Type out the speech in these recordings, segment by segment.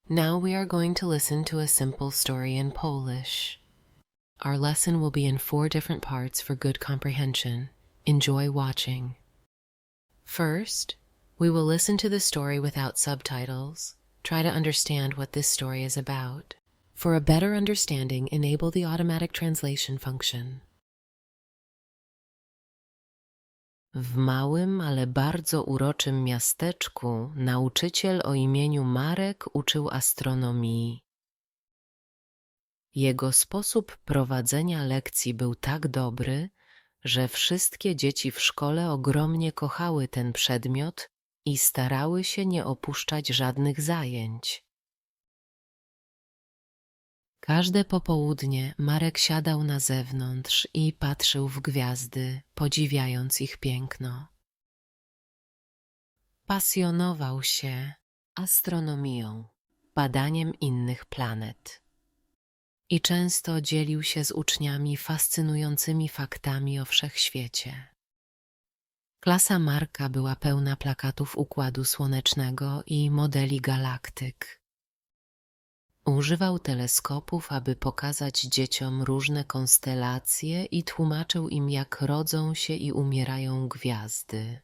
Now we are going to listen to a simple story in Polish. Our lesson will be in 4 different parts for good comprehension. Enjoy watching. First, we will listen to the story without subtitles. Try to understand what this story is about. For a better understanding, enable the automatic translation function. W małym, ale bardzo uroczym miasteczku nauczyciel o imieniu Marek uczył astronomii. Jego sposób prowadzenia lekcji był tak dobry, że wszystkie dzieci w szkole ogromnie kochały ten przedmiot i starały się nie opuszczać żadnych zajęć. Każde popołudnie Marek siadał na zewnątrz i patrzył w gwiazdy, podziwiając ich piękno. Pasjonował się astronomią, badaniem innych planet. I często dzielił się z uczniami fascynującymi faktami o wszechświecie. Klasa Marka była pełna plakatów Układu Słonecznego i modeli galaktyk. Używał teleskopów, aby pokazać dzieciom różne konstelacje i tłumaczył im, jak rodzą się i umierają gwiazdy.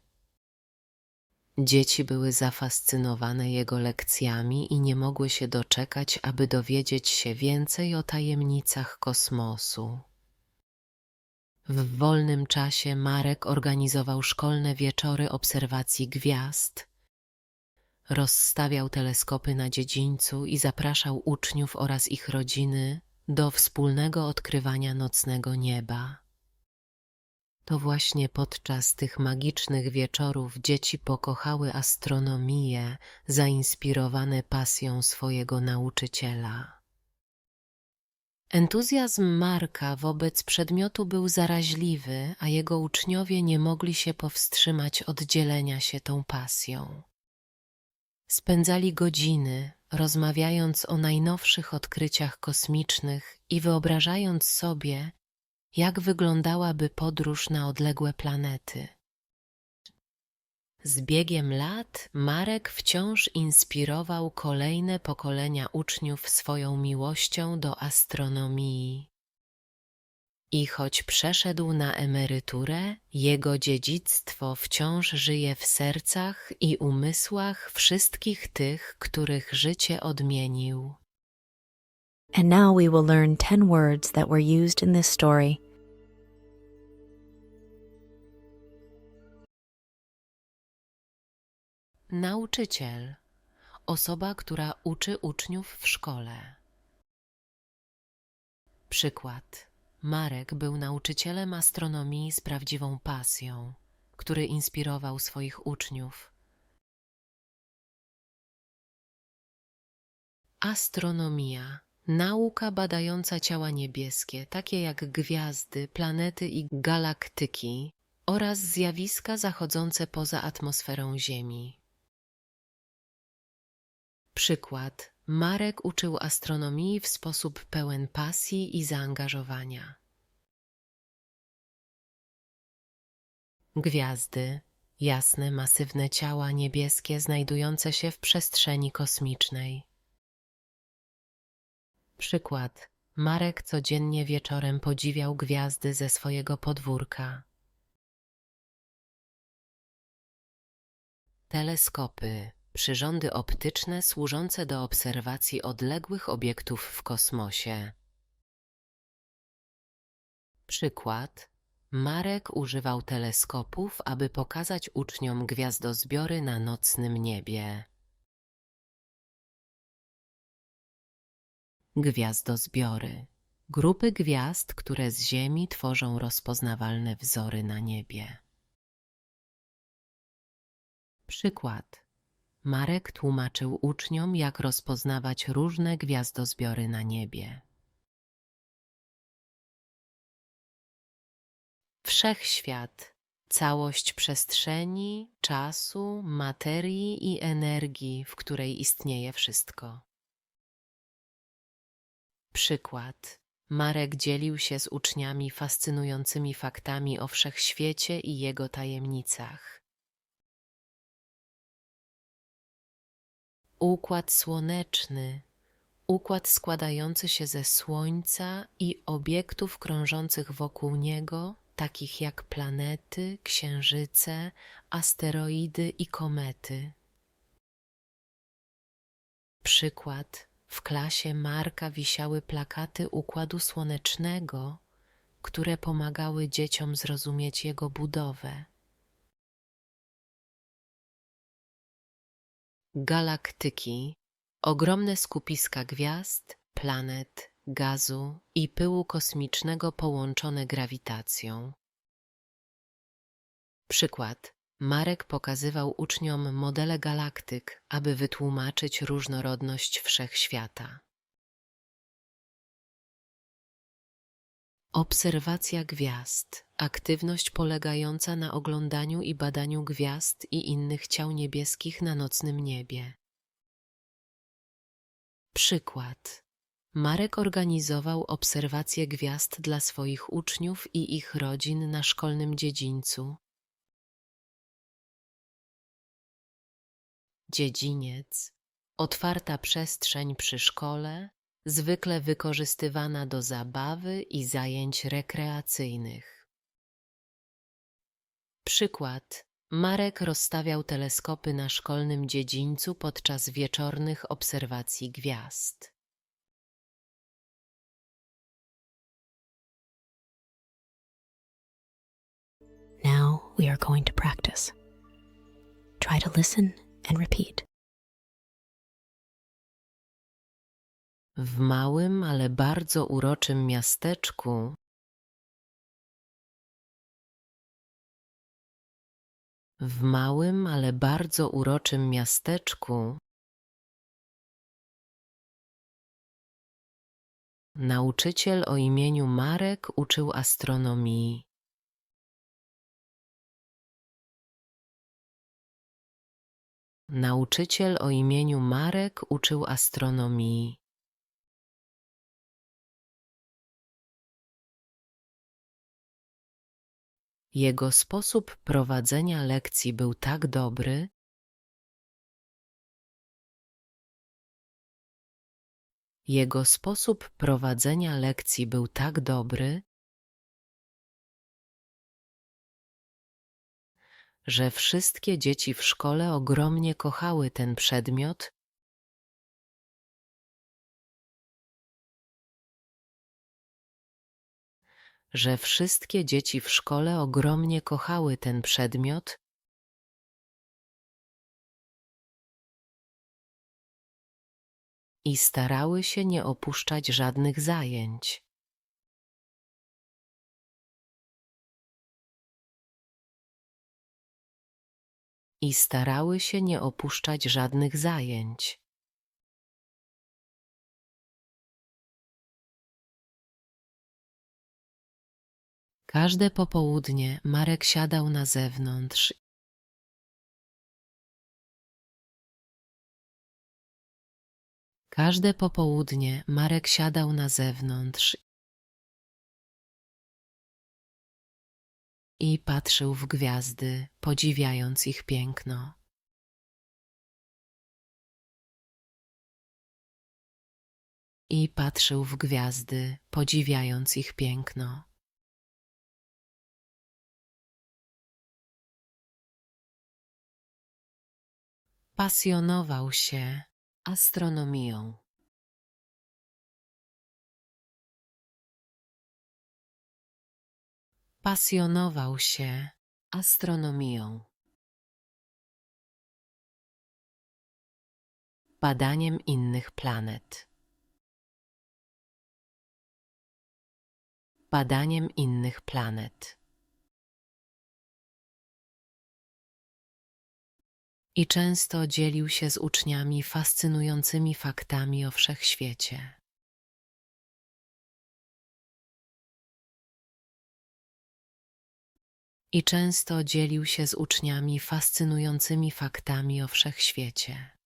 Dzieci były zafascynowane jego lekcjami i nie mogły się doczekać, aby dowiedzieć się więcej o tajemnicach kosmosu. W wolnym czasie Marek organizował szkolne wieczory obserwacji gwiazd, rozstawiał teleskopy na dziedzińcu i zapraszał uczniów oraz ich rodziny do wspólnego odkrywania nocnego nieba. To właśnie podczas tych magicznych wieczorów dzieci pokochały astronomię, zainspirowane pasją swojego nauczyciela. Entuzjazm Marka wobec przedmiotu był zaraźliwy, a jego uczniowie nie mogli się powstrzymać od dzielenia się tą pasją. Spędzali godziny, rozmawiając o najnowszych odkryciach kosmicznych i wyobrażając sobie, jak wyglądałaby podróż na odległe planety. Z biegiem lat Marek wciąż inspirował kolejne pokolenia uczniów swoją miłością do astronomii. I choć przeszedł na emeryturę, jego dziedzictwo wciąż żyje w sercach i umysłach wszystkich tych, których życie odmienił. And now we will learn 10 words that were used in this story. Nauczyciel. Osoba, która uczy uczniów w szkole. Przykład. Marek był nauczycielem astronomii z prawdziwą pasją, który inspirował swoich uczniów. Astronomia. Nauka badająca ciała niebieskie, takie jak gwiazdy, planety i galaktyki oraz zjawiska zachodzące poza atmosferą Ziemi. Przykład. Marek uczył astronomii w sposób pełen pasji i zaangażowania. Gwiazdy. Jasne, masywne ciała niebieskie znajdujące się w przestrzeni kosmicznej. Przykład. Marek codziennie wieczorem podziwiał gwiazdy ze swojego podwórka. Teleskopy. Przyrządy optyczne służące do obserwacji odległych obiektów w kosmosie. Przykład. Marek używał teleskopów, aby pokazać uczniom gwiazdozbiory na nocnym niebie. Gwiazdozbiory. Grupy gwiazd, które z Ziemi tworzą rozpoznawalne wzory na niebie. Przykład. Marek tłumaczył uczniom, jak rozpoznawać różne gwiazdozbiory na niebie. Wszechświat. Całość przestrzeni, czasu, materii i energii, w której istnieje wszystko. Przykład. Marek dzielił się z uczniami fascynującymi faktami o wszechświecie i jego tajemnicach. Układ słoneczny. Układ składający się ze Słońca i obiektów krążących wokół niego, takich jak planety, księżyce, asteroidy i komety. Przykład. W klasie Marka wisiały plakaty Układu Słonecznego, które pomagały dzieciom zrozumieć jego budowę. Galaktyki. Ogromne skupiska gwiazd, planet, gazu i pyłu kosmicznego połączone grawitacją. Przykład. Marek pokazywał uczniom modele galaktyk, aby wytłumaczyć różnorodność wszechświata. Obserwacja gwiazd. Aktywność polegająca na oglądaniu i badaniu gwiazd i innych ciał niebieskich na nocnym niebie. Przykład. Marek organizował obserwacje gwiazd dla swoich uczniów i ich rodzin na szkolnym dziedzińcu. Dziedziniec. Otwarta przestrzeń przy szkole, zwykle wykorzystywana do zabawy i zajęć rekreacyjnych. Przykład. Marek rozstawiał teleskopy na szkolnym dziedzińcu podczas wieczornych obserwacji gwiazd. Now we are going to practice. Try to listen and repeat. W małym, ale bardzo uroczym miasteczku nauczyciel o imieniu Marek uczył astronomii. Nauczyciel o imieniu Marek uczył astronomii. Jego sposób prowadzenia lekcji był tak dobry, że wszystkie dzieci w szkole ogromnie kochały ten przedmiot, i starały się nie opuszczać żadnych zajęć. Każde popołudnie Marek siadał na zewnątrz i patrzył w gwiazdy, podziwiając ich piękno. Pasjonował się astronomią. Badaniem innych planet. I często dzielił się z uczniami fascynującymi faktami o wszechświecie.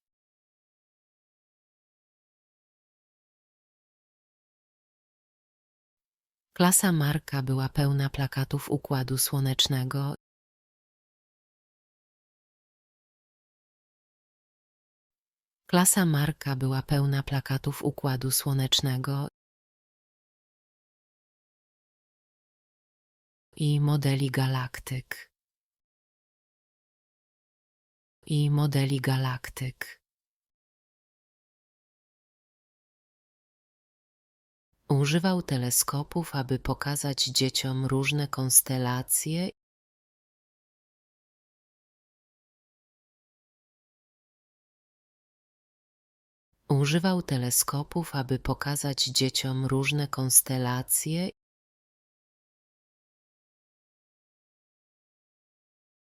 Klasa Marka była pełna plakatów Układu Słonecznego Klasa Marka była pełna plakatów Układu Słonecznego i modeli galaktyk. Używał teleskopów, aby pokazać dzieciom różne konstelacje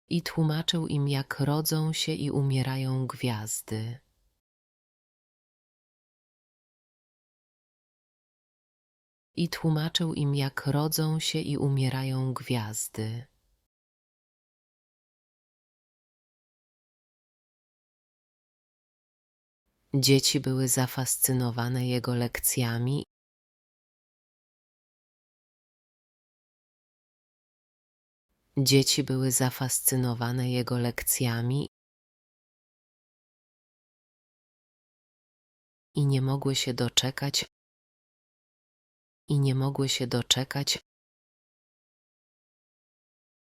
i tłumaczył im, jak rodzą się i umierają gwiazdy. Dzieci były zafascynowane jego lekcjami i nie mogły się doczekać,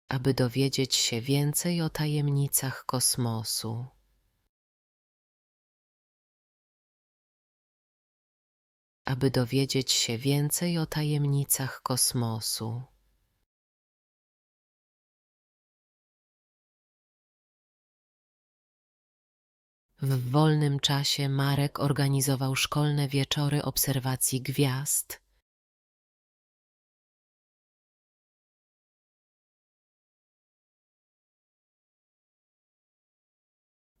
aby dowiedzieć się więcej o tajemnicach kosmosu.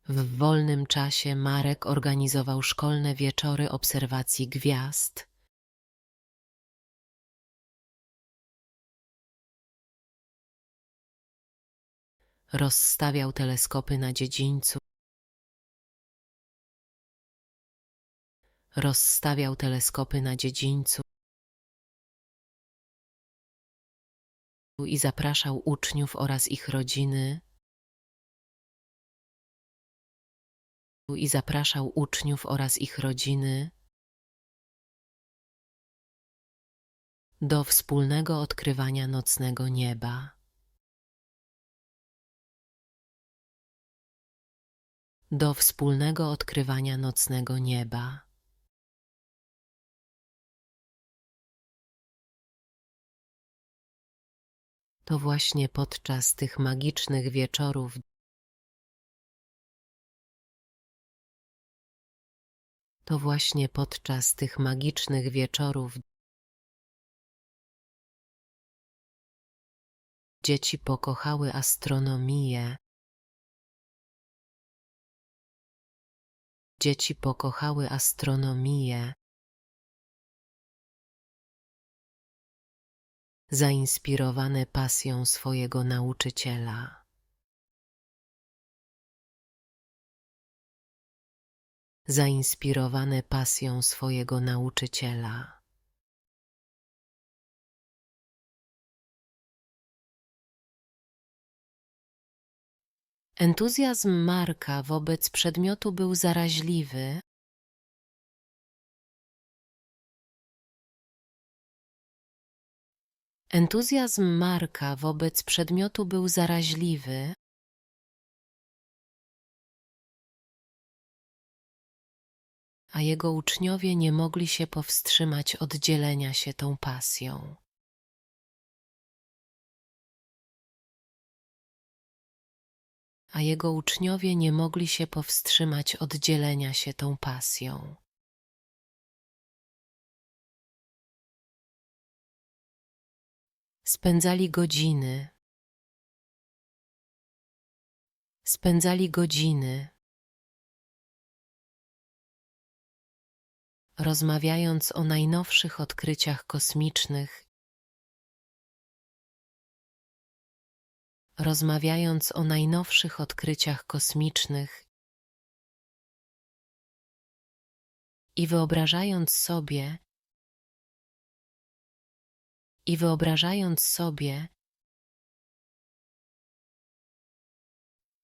W wolnym czasie Marek organizował szkolne wieczory obserwacji gwiazd. Rozstawiał teleskopy na dziedzińcu i zapraszał uczniów oraz ich rodziny do wspólnego odkrywania nocnego nieba. To właśnie podczas tych magicznych wieczorów dzieci pokochały astronomię, zainspirowane pasją swojego nauczyciela. Entuzjazm Marka wobec przedmiotu był zaraźliwy, a jego uczniowie nie mogli się powstrzymać od dzielenia się tą pasją. Spędzali godziny, rozmawiając o najnowszych odkryciach kosmicznych i wyobrażając sobie,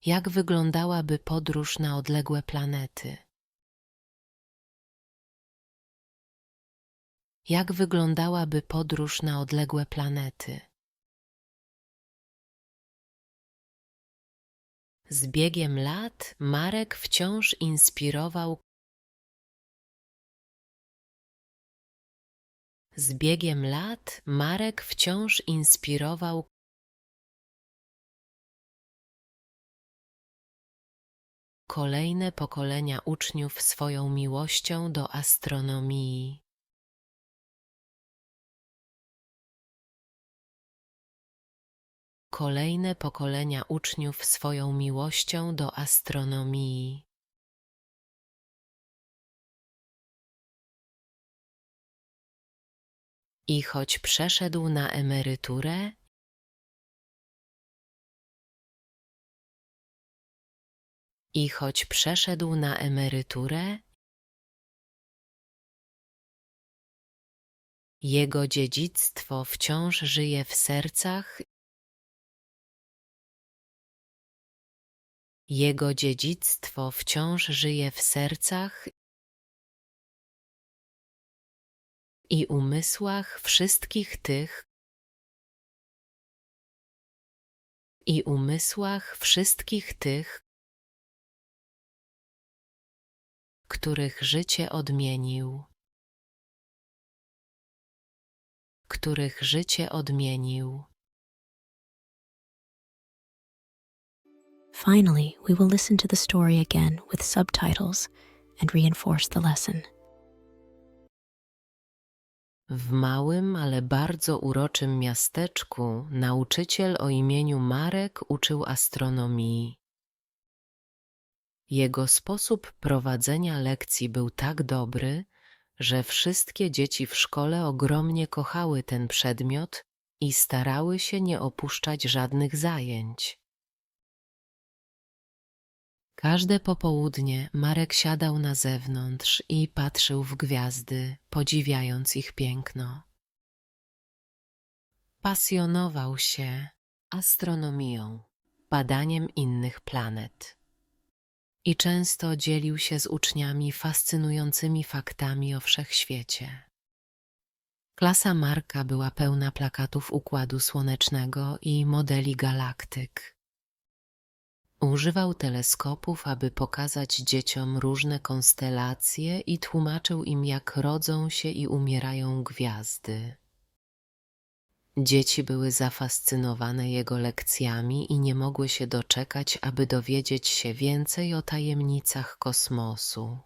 jak wyglądałaby podróż na odległe planety. jak wyglądałaby podróż na odległe planety. Z biegiem lat Marek wciąż inspirował kolejne pokolenia uczniów swoją miłością do astronomii. Kolejne pokolenia uczniów swoją miłością do astronomii. I choć przeszedł na emeryturę, jego dziedzictwo wciąż żyje w sercach i umysłach wszystkich tych, których życie odmienił. Finally, we will listen to the story again with subtitles and reinforce the lesson. W małym, ale bardzo uroczym miasteczku nauczyciel o imieniu Marek uczył astronomii. Jego sposób prowadzenia lekcji był tak dobry, że wszystkie dzieci w szkole ogromnie kochały ten przedmiot i starały się nie opuszczać żadnych zajęć. Każde popołudnie Marek siadał na zewnątrz i patrzył w gwiazdy, podziwiając ich piękno. Pasjonował się astronomią, badaniem innych planet i często dzielił się z uczniami fascynującymi faktami o wszechświecie. Klasa Marka była pełna plakatów Układu Słonecznego i modeli galaktyk. Używał teleskopów, aby pokazać dzieciom różne konstelacje i tłumaczył im, jak rodzą się i umierają gwiazdy. Dzieci były zafascynowane jego lekcjami i nie mogły się doczekać, aby dowiedzieć się więcej o tajemnicach kosmosu.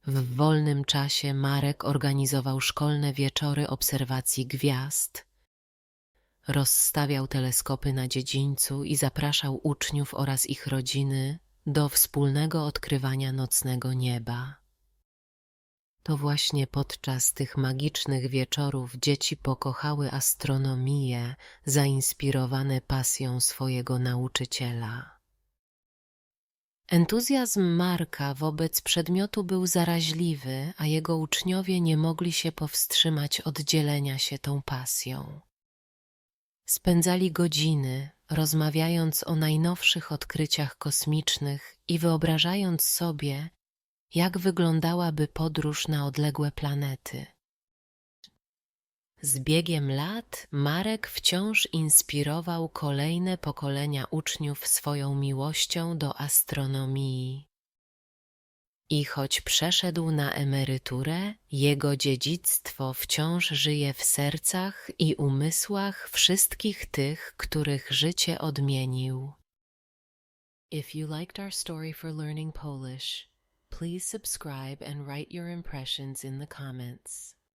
W wolnym czasie Marek organizował szkolne wieczory obserwacji gwiazd, rozstawiał teleskopy na dziedzińcu i zapraszał uczniów oraz ich rodziny do wspólnego odkrywania nocnego nieba. To właśnie podczas tych magicznych wieczorów dzieci pokochały astronomię, zainspirowane pasją swojego nauczyciela. Entuzjazm Marka wobec przedmiotu był zaraźliwy, a jego uczniowie nie mogli się powstrzymać od dzielenia się tą pasją. Spędzali godziny, rozmawiając o najnowszych odkryciach kosmicznych i wyobrażając sobie, jak wyglądałaby podróż na odległe planety. Z biegiem lat Marek wciąż inspirował kolejne pokolenia uczniów swoją miłością do astronomii. I choć przeszedł na emeryturę, jego dziedzictwo wciąż żyje w sercach i umysłach wszystkich tych, których życie odmienił. If you liked our story for learning Polish, please subscribe and write your impressions in the comments.